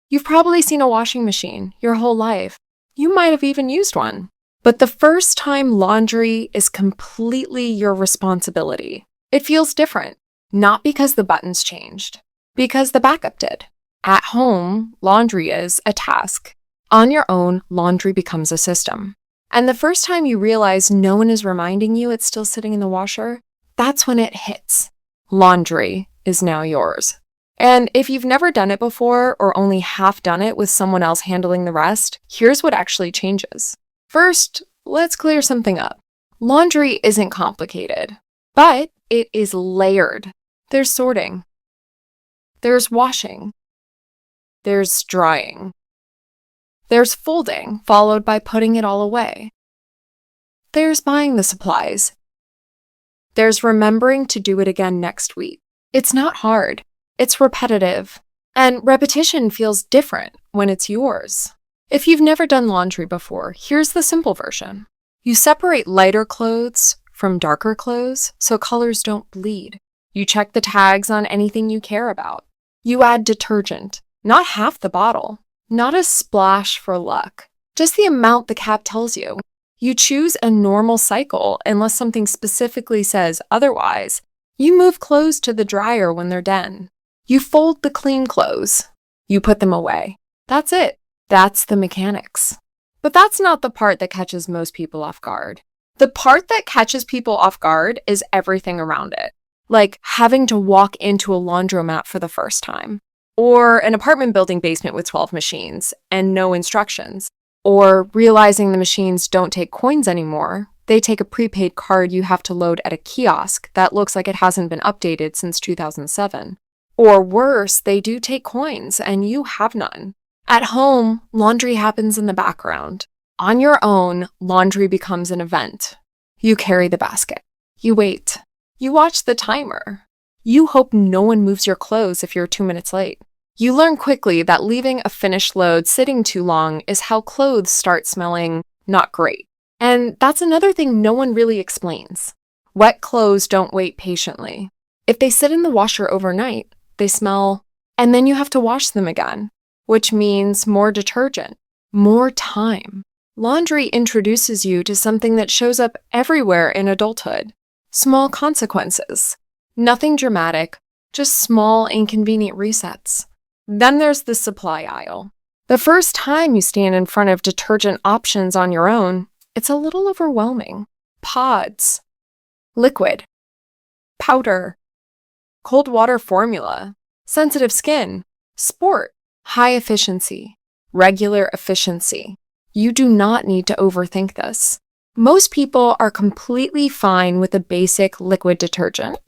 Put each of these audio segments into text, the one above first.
You've probably seen a washing machine your whole life. You might have even used one. But the first time laundry is completely your responsibility. It feels different, not because the buttons changed, because the backup did. At home, laundry is a task. On your own, laundry becomes a system. And the first time you realize no one is reminding you it's still sitting in the washer, that's when it hits. Laundry is now yours. And if you've never done it before or only half done it with someone else handling the rest, here's what actually changes. First, let's clear something up. Laundry isn't complicated, but it is layered. There's sorting. There's washing. There's drying. There's folding, followed by putting it all away. There's buying the supplies. There's remembering to do it again next week. It's not hard. It's repetitive. And repetition feels different when it's yours. If you've never done laundry before, here's the simple version. You separate lighter clothes from darker clothes so colors don't bleed. You check the tags on anything you care about. You add detergent, not half the bottle, not a splash for luck, just the amount the cap tells you. You choose a normal cycle unless something specifically says otherwise. You move clothes to the dryer when they're done. You fold the clean clothes. You put them away. That's it. That's the mechanics. But that's not the part that catches most people off guard. The part that catches people off guard is everything around it, like having to walk into a laundromat for the first time, or an apartment building basement with 12 machines and no instructions, or realizing the machines don't take coins anymore. They take a prepaid card you have to load at a kiosk that looks like it hasn't been updated since 2007. Or worse, they do take coins and you have none. At home, laundry happens in the background. On your own, laundry becomes an event. You carry the basket. You wait. You watch the timer. You hope no one moves your clothes if you're 2 minutes late. You learn quickly that leaving a finished load sitting too long is how clothes start smelling not great. And that's another thing no one really explains. Wet clothes don't wait patiently. If they sit in the washer overnight, they smell, and then you have to wash them again, which means more detergent, more time. Laundry introduces you to something that shows up everywhere in adulthood. Small consequences. Nothing dramatic, just small inconvenient resets. Then there's the supply aisle. The first time you stand in front of detergent options on your own, it's a little overwhelming. Pods, liquid, powder, cold water formula, sensitive skin, sport, high efficiency, regular efficiency. You do not need to overthink this. Most people are completely fine with a basic liquid detergent.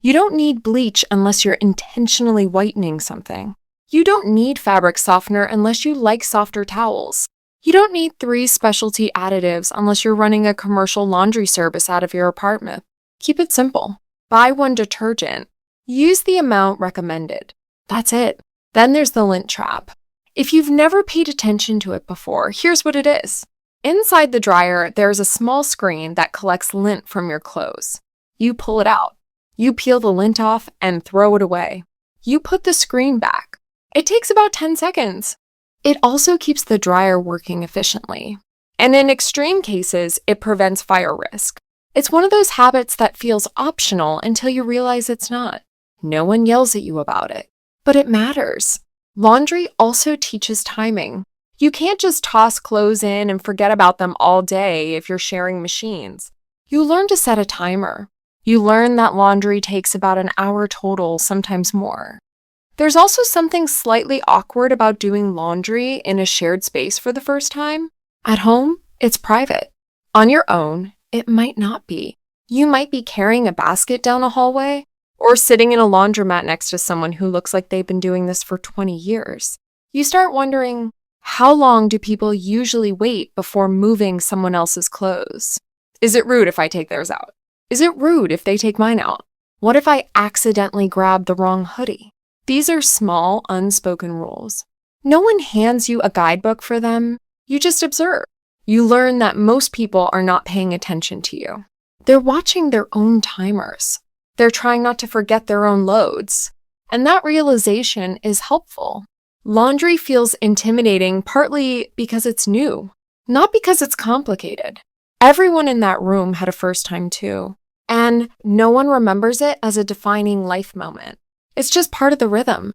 You don't need bleach unless you're intentionally whitening something. You don't need fabric softener unless you like softer towels. You don't need 3 specialty additives unless you're running a commercial laundry service out of your apartment. Keep it simple. Buy one detergent. Use the amount recommended. That's it. Then there's the lint trap. If you've never paid attention to it before, here's what it is. Inside the dryer, there's a small screen that collects lint from your clothes. You pull it out. You peel the lint off and throw it away. You put the screen back. It takes about 10 seconds. It also keeps the dryer working efficiently. And in extreme cases, it prevents fire risk. It's one of those habits that feels optional until you realize it's not. No one yells at you about it. But it matters. Laundry also teaches timing. You can't just toss clothes in and forget about them all day if you're sharing machines. You learn to set a timer. You learn that laundry takes about an hour total, sometimes more. There's also something slightly awkward about doing laundry in a shared space for the first time. At home, it's private. On your own, it might not be. You might be carrying a basket down a hallway or sitting in a laundromat next to someone who looks like they've been doing this for 20 years. You start wondering, how long do people usually wait before moving someone else's clothes? Is it rude if I take theirs out? Is it rude if they take mine out? What if I accidentally grab the wrong hoodie? These are small, unspoken rules. No one hands you a guidebook for them. You just observe. You learn that most people are not paying attention to you. They're watching their own timers. They're trying not to forget their own loads. And that realization is helpful. Laundry feels intimidating partly because it's new, not because it's complicated. Everyone in that room had a first time too, and no one remembers it as a defining life moment. It's just part of the rhythm.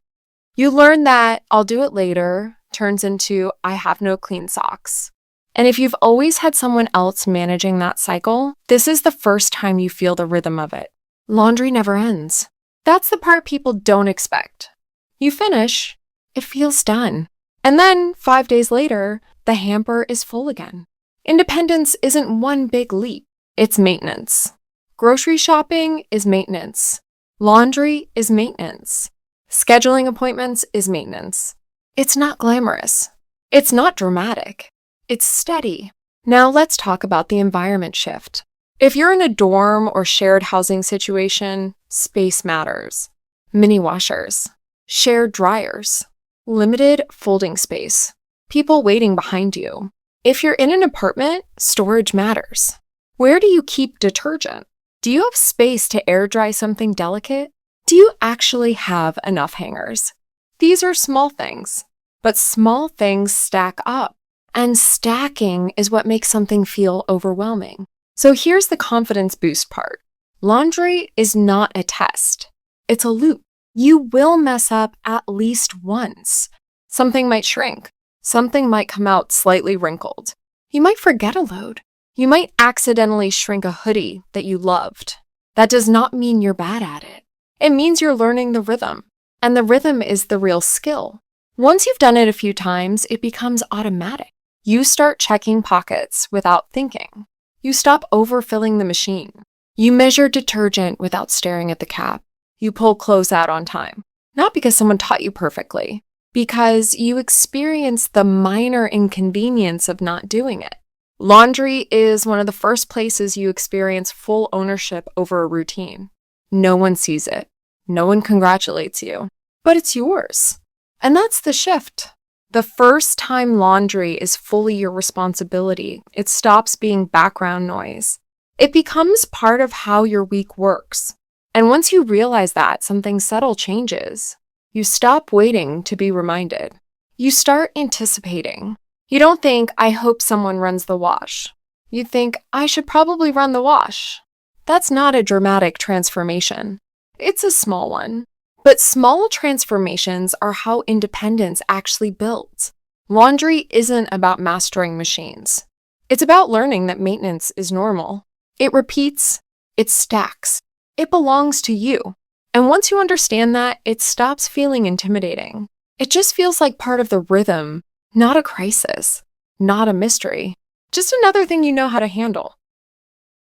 You learn that "I'll do it later" turns into "I have no clean socks." And if you've always had someone else managing that cycle, this is the first time you feel the rhythm of it. Laundry never ends. That's the part people don't expect. You finish, it feels done. And then 5 days later, the hamper is full again. Independence isn't one big leap, it's maintenance. Grocery shopping is maintenance. Laundry is maintenance. Scheduling appointments is maintenance. It's not glamorous. It's not dramatic. It's steady. Now let's talk about the environment shift. If you're in a dorm or shared housing situation, space matters. Mini washers, shared dryers, limited folding space, people waiting behind you. If you're in an apartment, storage matters. Where do you keep detergent? Do you have space to air dry something delicate? Do you actually have enough hangers? These are small things, but small things stack up. And stacking is what makes something feel overwhelming. So here's the confidence boost part. Laundry is not a test. It's a loop. You will mess up at least once. Something might shrink. Something might come out slightly wrinkled. You might forget a load. You might accidentally shrink a hoodie that you loved. That does not mean you're bad at it. It means you're learning the rhythm. And the rhythm is the real skill. Once you've done it a few times, it becomes automatic. You start checking pockets without thinking. You stop overfilling the machine. You measure detergent without staring at the cap. You pull clothes out on time. Not because someone taught you perfectly, because you experience the minor inconvenience of not doing it. Laundry is one of the first places you experience full ownership over a routine. No one sees it. No one congratulates you. But it's yours. And that's the shift. The first time laundry is fully your responsibility, it stops being background noise. It becomes part of how your week works. And once you realize that, something subtle changes. You stop waiting to be reminded. You start anticipating. You don't think, "I hope someone runs the wash." You think, "I should probably run the wash." That's not a dramatic transformation. It's a small one. But small transformations are how independence actually builds. Laundry isn't about mastering machines. It's about learning that maintenance is normal. It repeats, it stacks, it belongs to you. And once you understand that, it stops feeling intimidating. It just feels like part of the rhythm, not a crisis, not a mystery, just another thing you know how to handle.